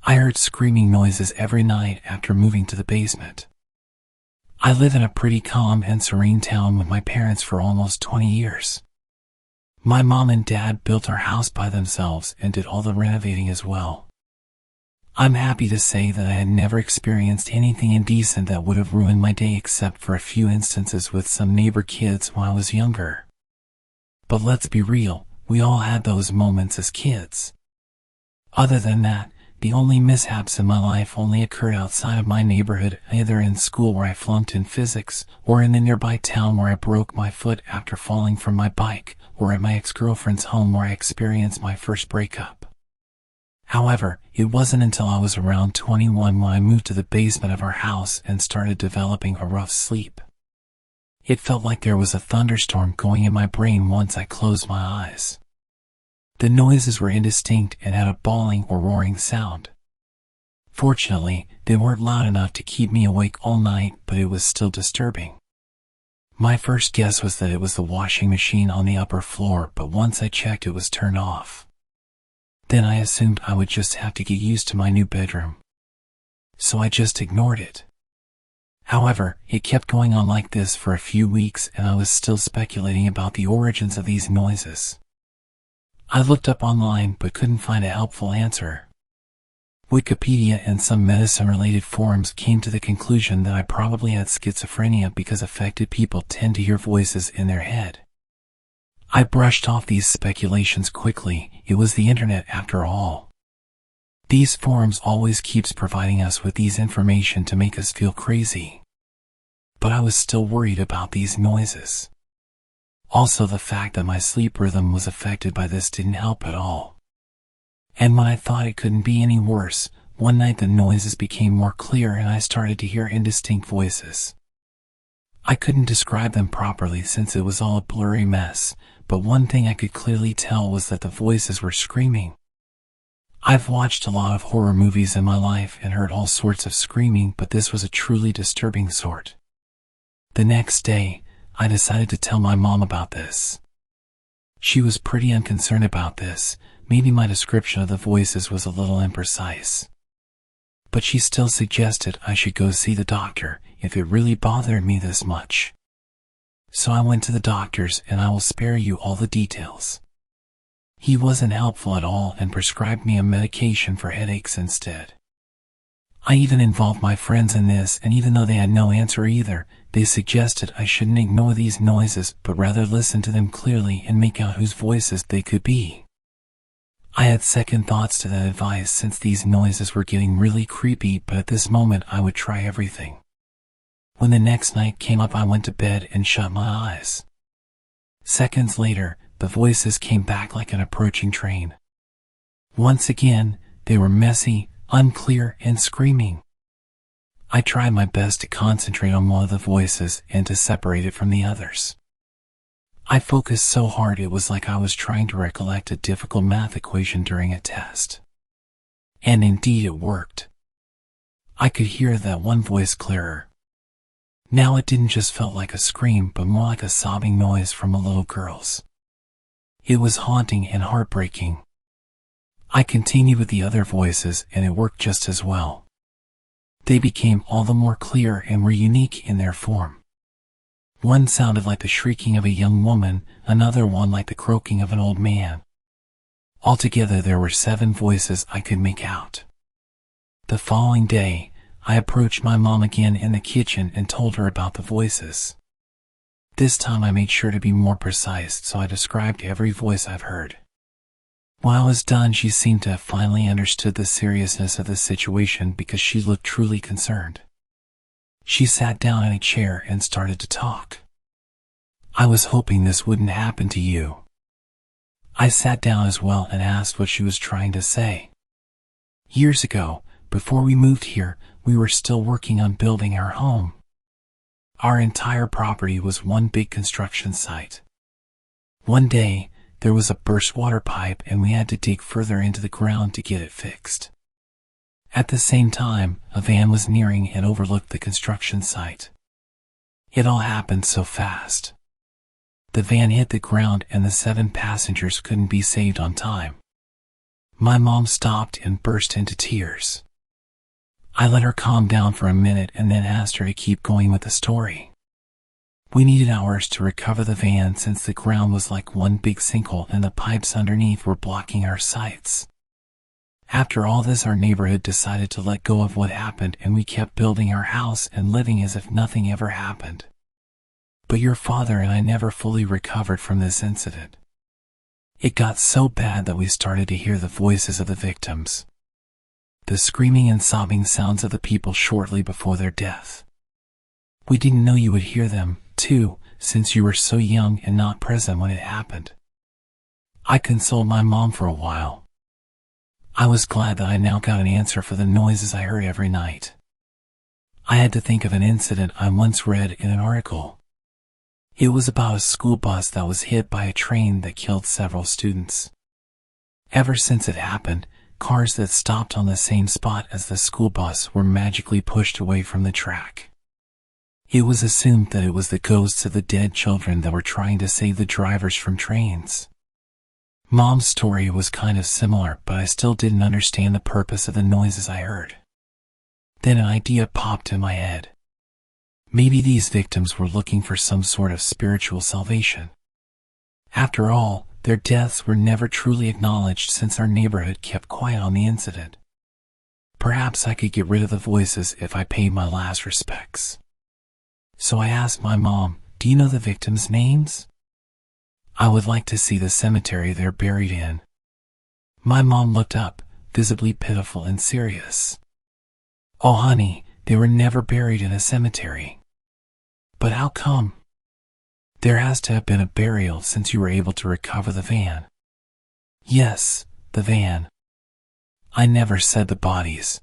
I heard screaming noises every night after moving to the basement. I live in a pretty calm and serene town with my parents for almost 20 years. My mom and dad built our house by themselves and did all the renovating as well. I'm happy to say that I had never experienced anything indecent that would have ruined my day except for a few instances with some neighbor kids when I was younger. But let's be real, we all had those moments as kids. Other than that, the only mishaps in my life only occurred outside of my neighborhood, either in school where I flunked in physics, or in the nearby town where I broke my foot after falling from my bike, or at my ex-girlfriend's home where I experienced my first breakup. However, it wasn't until I was around 21 when I moved to the basement of our house and started developing a rough sleep. It felt like there was a thunderstorm going in my brain once I closed my eyes. The noises were indistinct and had a bawling or roaring sound. Fortunately, they weren't loud enough to keep me awake all night, but it was still disturbing. My first guess was that it was the washing machine on the upper floor, but once I checked it was turned off. Then I assumed I would just have to get used to my new bedroom. So I just ignored it. However, it kept going on like this for a few weeks and I was still speculating about the origins of these noises. I looked up online but couldn't find a helpful answer. Wikipedia and some medicine-related forums came to the conclusion that I probably had schizophrenia because affected people tend to hear voices in their head. I brushed off these speculations quickly. It was the internet after all. These forums always keeps providing us with these information to make us feel crazy. But I was still worried about these noises. Also, the fact that my sleep rhythm was affected by this didn't help at all. And when I thought it couldn't be any worse, one night the noises became more clear and I started to hear indistinct voices. I couldn't describe them properly since it was all a blurry mess, but one thing I could clearly tell was that the voices were screaming. I've watched a lot of horror movies in my life and heard all sorts of screaming, but this was a truly disturbing sort. The next day, I decided to tell my mom about this. She was pretty unconcerned about this. Maybe my description of the voices was a little imprecise. But she still suggested I should go see the doctor if it really bothered me this much. So I went to the doctor's and I will spare you all the details. He wasn't helpful at all and prescribed me a medication for headaches instead. I even involved my friends in this, and even though they had no answer either, they suggested I shouldn't ignore these noises but rather listen to them clearly and make out whose voices they could be. I had second thoughts to that advice since these noises were getting really creepy, but at this moment I would try everything. When the next night came up, I went to bed and shut my eyes. Seconds later, the voices came back like an approaching train. Once again, they were messy, unclear, and screaming. I tried my best to concentrate on one of the voices and to separate it from the others. I focused so hard it was like I was trying to recollect a difficult math equation during a test. And indeed it worked. I could hear that one voice clearer. Now it didn't just feel like a scream, but more like a sobbing noise from a little girl's. It was haunting and heartbreaking. I continued with the other voices and it worked just as well. They became all the more clear and were unique in their form. One sounded like the shrieking of a young woman, another one like the croaking of an old man. Altogether there were 7 voices I could make out. The following day, I approached my mom again in the kitchen and told her about the voices. This time I made sure to be more precise, so I described every voice I've heard. When I was done, she seemed to have finally understood the seriousness of the situation because she looked truly concerned. She sat down in a chair and started to talk. I was hoping this wouldn't happen to you. I sat down as well and asked what she was trying to say. Years ago, before we moved here, we were still working on building our home. Our entire property was one big construction site. One day, there was a burst water pipe and we had to dig further into the ground to get it fixed. At the same time, a van was nearing and overlooked the construction site. It all happened so fast. The van hit the ground and the 7 passengers couldn't be saved on time. My mom stopped and burst into tears. I let her calm down for a minute and then asked her to keep going with the story. We needed hours to recover the van since the ground was like one big sinkhole and the pipes underneath were blocking our sights. After all this, our neighborhood decided to let go of what happened and we kept building our house and living as if nothing ever happened. But your father and I never fully recovered from this incident. It got so bad that we started to hear the voices of the victims, the screaming and sobbing sounds of the people shortly before their death. We didn't know you would hear them, too, since you were so young and not present when it happened. I consoled my mom for a while. I was glad that I now got an answer for the noises I heard every night. I had to think of an incident I once read in an article. It was about a school bus that was hit by a train that killed several students. Ever since it happened, cars that stopped on the same spot as the school bus were magically pushed away from the track. It was assumed that it was the ghosts of the dead children that were trying to save the drivers from trains. Mom's story was kind of similar, but I still didn't understand the purpose of the noises I heard. Then an idea popped in my head. Maybe these victims were looking for some sort of spiritual salvation. After all, their deaths were never truly acknowledged since our neighborhood kept quiet on the incident. Perhaps I could get rid of the voices if I paid my last respects. So I asked my mom, "Do you know the victims' names? I would like to see the cemetery they're buried in." My mom looked up, visibly pitiful and serious. "Oh honey, they were never buried in a cemetery." "But how come?" "There has to have been a burial since you were able to recover the van." "Yes, the van. I never said the bodies."